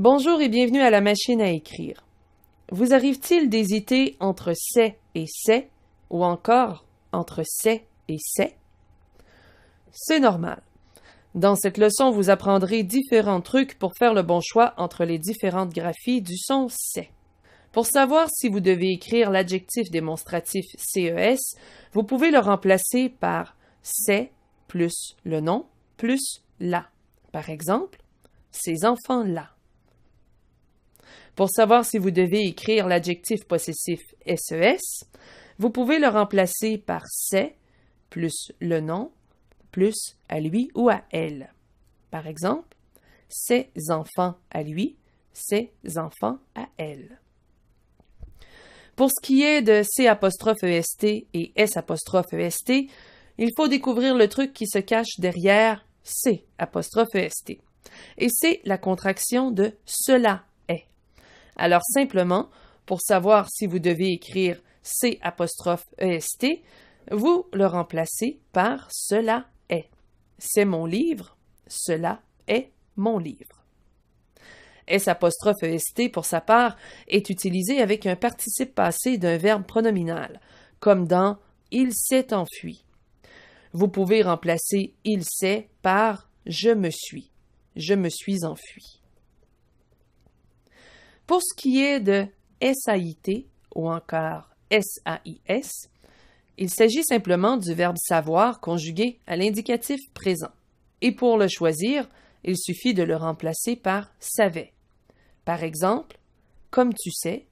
Bonjour et bienvenue à la machine à écrire. Vous arrive-t-il d'hésiter entre c'est ou encore entre c'est et c'est? C'est normal. Dans cette leçon, vous apprendrez différents trucs pour faire le bon choix entre les différentes graphies du son c'est. Pour savoir si vous devez écrire l'adjectif démonstratif CES, vous pouvez le remplacer par c'est plus le nom plus la. Par exemple, ces enfants-là. Pour savoir si vous devez écrire l'adjectif possessif SES, vous pouvez le remplacer par c'est plus le nom plus à lui ou à elle. Par exemple, ses enfants à lui, ses enfants à elle. Pour ce qui est de C''EST et S''EST, il faut découvrir le truc qui se cache derrière C''EST. Et c'est la contraction de cela est. Alors simplement, pour savoir si vous devez écrire C''EST, vous le remplacez par cela est. C'est mon livre, cela est mon livre. S''EST, pour sa part, est utilisé avec un participe passé d'un verbe pronominal, comme dans « il s'est enfui ». Vous pouvez remplacer « il s'est » par « je me suis enfui ». Pour ce qui est de SAIT ou encore SAIS, il s'agit simplement du verbe savoir conjugué à l'indicatif présent. Et pour le choisir, il suffit de le remplacer par savait. Par exemple, comme tu sais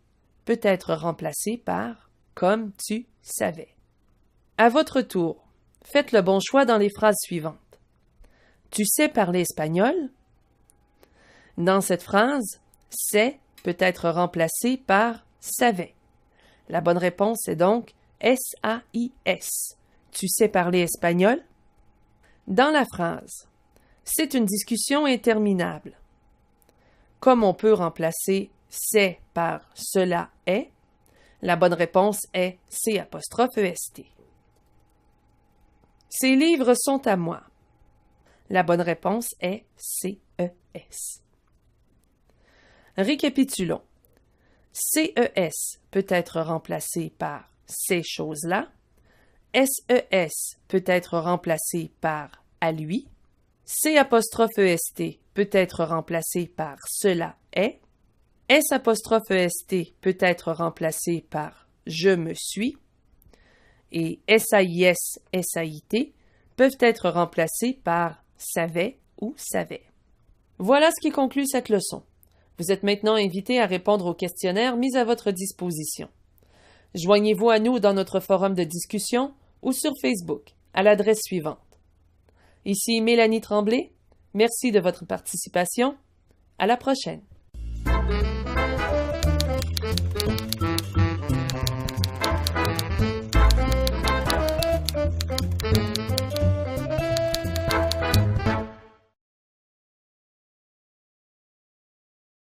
peut être remplacé par comme tu savais. À votre tour, faites le bon choix dans les phrases suivantes. Tu sais parler espagnol? Dans cette phrase, c'est peut être remplacé par savait. La bonne réponse est donc SAIS. Tu sais parler espagnol? Dans la phrase, c'est une discussion interminable. Comme on peut remplacer c'est par cela est, la bonne réponse est C''EST. Ces livres sont à moi. La bonne réponse est CES. Récapitulons. CES peut être remplacé par ces choses-là. SES peut être remplacé par à lui. C''EST peut être remplacé par cela est. S''EST peut être remplacé par je me suis. Et SAIS, SAIT peuvent être remplacés par savait ou savait. Voilà ce qui conclut cette leçon. Vous êtes maintenant invité à répondre aux questionnaires mis à votre disposition. Joignez-vous à nous dans notre forum de discussion ou sur Facebook à l'adresse suivante. Ici Mélanie Tremblay. Merci de votre participation. À la prochaine.